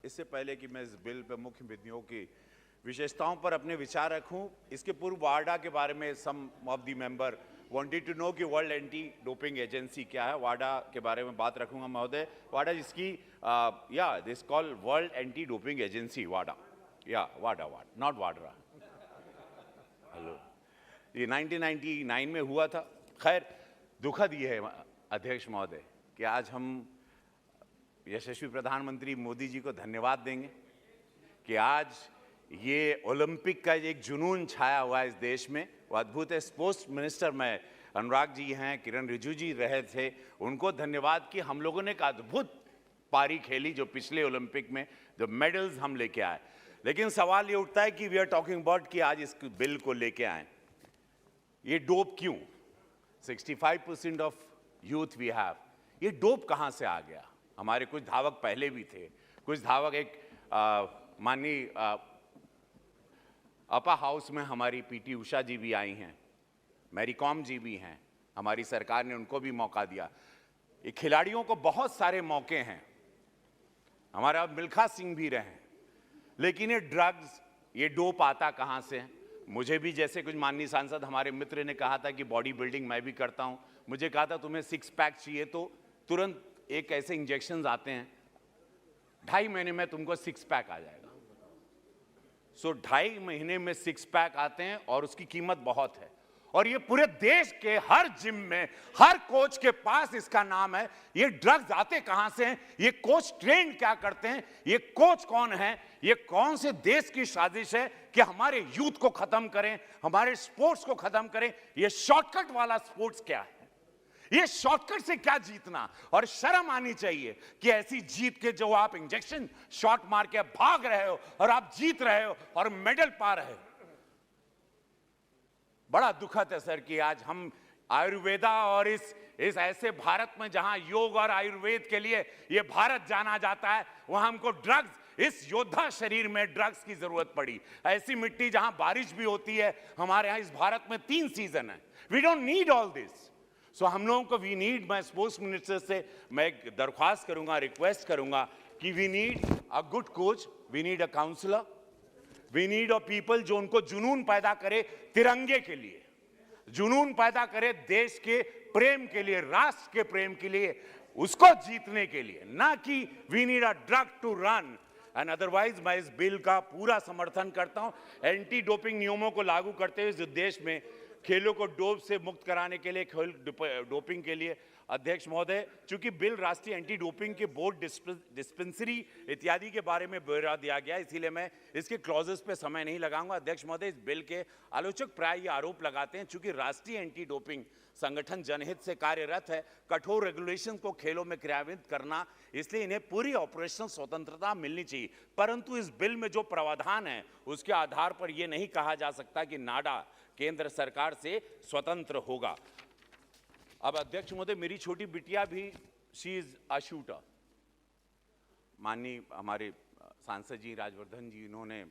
इससे पहले कि मैं इस बिल पर मुख्य बिंदुओं की विशेषताओं पर अपने विचार रखूं, इसके पूर्व वाडा के बारे में some of the member wanted to know कि वर्ल्ड एंटी डोपिंग एजेंसी क्या है। वाडा के बारे में बात रखूंगा महोदय। वाडा जिसकी this call world anti doping agency Wada, Wada not Vadra. Hello, ये 1999 में हुआ था। खैर, दुखद ये है अध्यक्ष महोदय कि आज हम यशस्वी प्रधानमंत्री मोदी जी को धन्यवाद देंगे कि आज ये ओलंपिक का एक जुनून छाया हुआ है इस देश में। वो अद्भुत है। स्पोर्ट्स मिनिस्टर में अनुराग जी हैं, किरण रिजिजू जी रहे थे, उनको धन्यवाद कि हम लोगों ने एक अद्भुत पारी खेली जो पिछले ओलंपिक में जो मेडल्स हम लेके आए। लेकिन सवाल ये उठता है कि वी आर टॉकिंग अबाउट कि आज इस बिल को लेके आए, ये डोप क्यों? 65% ऑफ यूथ वी हैव, ये डोप कहाँ से आ गया? हमारे कुछ धावक पहले भी थे, कुछ धावक एक माननीय अपर हाउस में हमारी पीटी उषा जी भी आई हैं, मैरी कॉम जी भी हैं, हमारी सरकार ने उनको भी मौका दिया। ये खिलाड़ियों को बहुत सारे मौके हैं, हमारा मिल्खा सिंह भी रहे, लेकिन ये ड्रग्स, ये डोप आता कहाँ से है? मुझे भी जैसे कुछ माननीय सांसद हमारे मित्र ने कहा था कि बॉडी बिल्डिंग मैं भी करता हूँ, मुझे कहा था तुम्हें 6 पैक चाहिए तो तुरंत एक ऐसे इंजेक्शंस आते हैं, 2.5 महीने में तुमको 6 पैक आ जाएगा। सो 2.5 महीने में 6 पैक आते हैं और उसकी कीमत बहुत है। और ये पूरे देश के हर जिम में, हर कोच के पास इसका नाम है। ये ड्रग्स आते कहां से हैं? ये कोच ट्रेन क्या करते हैं? ये कोच कौन है? ये कौन से देश की साजिश है कि हमारे यूथ को खत्म करें, हमारे स्पोर्ट्स को खत्म करें? ये शॉर्टकट वाला स्पोर्ट्स क्या है? ये शॉर्टकट से क्या जीतना? और शर्म आनी चाहिए कि ऐसी जीत के जो आप इंजेक्शन शॉट मार के भाग रहे हो और आप जीत रहे हो और मेडल पा रहे हो। बड़ा दुखद है सर कि आज हम आयुर्वेदा और इस ऐसे भारत में जहां योग और आयुर्वेद के लिए ये भारत जाना जाता है, वहां हमको ड्रग्स, इस योद्धा शरीर में ड्रग्स की जरूरत पड़ी। ऐसी मिट्टी जहां बारिश भी होती है, हमारे यहां इस भारत में 3 सीजन है। We don't need all this. So हम लोगों को वी नीड, मैं स्पोर्ट्स मिनिस्टर से मैं एक दरख्वास्त करूंगा, रिक्वेस्ट करूंगा कि we need a good coach, we need a counsellor, we need a people जो उनको जुनून पैदा करे तिरंगे के लिए, जुनून पैदा करे देश के प्रेम के लिए, राष्ट्र के प्रेम के लिए, उसको जीतने के लिए, ना कि we need a drug to run. And otherwise मैं इस बिल का पूरा समर्थन करता हूं। एंटी डोपिंग नियमों को लागू करते हुए इस देश में खेलों को डोप से मुक्त कराने के लिए, खेल डोपिंग के लिए अध्यक्ष महोदय, चूंकि बिल राष्ट्रीय एंटी डोपिंग के बोर्ड, डिस्पेंसरी इत्यादि के बारे में ब्यौरा दिया गया, इसीलिए मैं इसके क्लॉजेस पे समय नहीं लगाऊंगा। अध्यक्ष महोदय, इस बिल के आलोचक प्राय ये आरोप लगाते हैं चूंकि राष्ट्रीय एंटी डोपिंग संगठन जनहित से कार्यरत है, कठोर रेगुलेशन को खेलों में क्रियान्वित करना, इसलिए इन्हें पूरी ऑपरेशनल स्वतंत्रता मिलनी चाहिए। परंतु इस बिल में जो प्रावधान है उसके आधार पर यह नहीं कहा जा सकता कि नाडा केंद्र सरकार से स्वतंत्र होगा। अब अध्यक्ष महोदय, मेरी छोटी बिटिया भी, शी इज अ शूटर। माननीय हमारे सांसद जी राजवर्धन जी, इन्होंने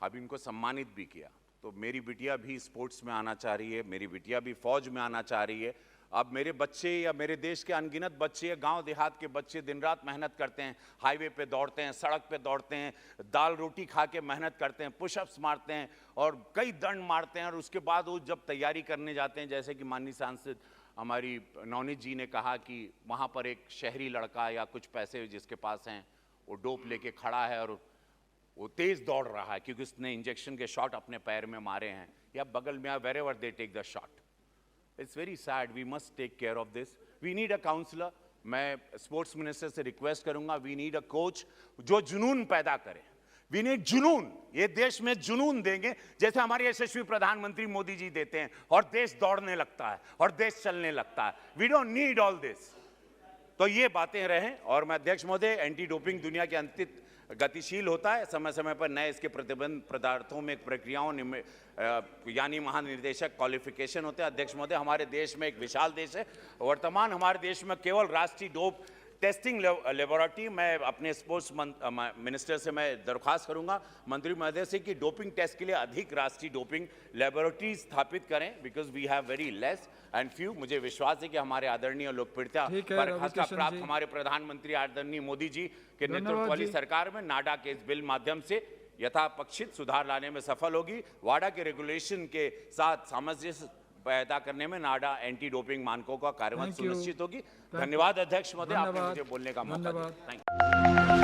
अभी इनको सम्मानित भी किया, तो मेरी बिटिया भी स्पोर्ट्स में आना चाह रही है, मेरी बिटिया भी फौज में आना चाह रही है। अब मेरे बच्चे या मेरे देश के अनगिनत बच्चे, गांव देहात के बच्चे दिन रात मेहनत करते हैं, हाईवे पे दौड़ते हैं, सड़क पे दौड़ते हैं, दाल रोटी खा के मेहनत करते हैं, पुशअप्स मारते हैं और कई दंड मारते हैं, और उसके बाद वो जब तैयारी करने जाते हैं, जैसे कि माननीय सांसद हमारी नवनीत जी ने कहा कि वहाँ पर एक शहरी लड़का या कुछ पैसे जिसके पास हैं, वो डोप लेके खड़ा है और वो तेज दौड़ रहा है क्योंकि उसने इंजेक्शन के शॉट अपने पैर में मारे हैं या बगल में, wherever they take the shot. It's very sad, we must take care of this. We need a counsellor. मैं स्पोर्ट्स मिनिस्टर से रिक्वेस्ट करूंगा, वी नीड अ कोच जो जुनून पैदा करे। वी नीड जुनून, ये देश में जुनून देंगे जैसे हमारे यशस्वी प्रधानमंत्री मोदी जी देते हैं और देश दौड़ने लगता है और देश चलने लगता है। We don't need all this. तो ये बातें रहें। और मैं अध्यक्ष महोदय, एंटी डोपिंग दुनिया के अंतिम गतिशील होता है, समय समय पर नए इसके प्रतिबंध पदार्थों में प्रक्रियाओं यानी महानिर्देशक क्वालिफिकेशन होते हैं। अध्यक्ष महोदय, हमारे देश में एक विशाल देश है, वर्तमान हमारे देश में केवल राष्ट्रीय डोप टेस्टिंग लेबोरेटरी, मैं अपने स्पोर्ट्स मिनिस्टर से मैं दरख्वास्त करूंगा, मंत्री महोदय से, कि डोपिंग टेस्ट के लिए अधिक राष्ट्रीय डोपिंग लेबोरेटरी स्थापित करें, because we have very less and few. मुझे विश्वास है कि हमारे आदरणीय लोकप्रियता बर्खास्ता प्राप्त हमारे प्रधानमंत्री आदरणीय मोदी जी के नेतृत्व वाली सरकार में नाडा के इस बिल माध्यम से यथापेक्षित सुधार लाने में सफल होगी। वाडा के रेगुलेशन के साथ सामंजस्य पैदा करने में नाडा एंटी डोपिंग मानकों का कार्यान्वयन सुनिश्चित होगी। धन्यवाद अध्यक्ष महोदय, आपने मुझे बोलने का मौका दिया। Thank you.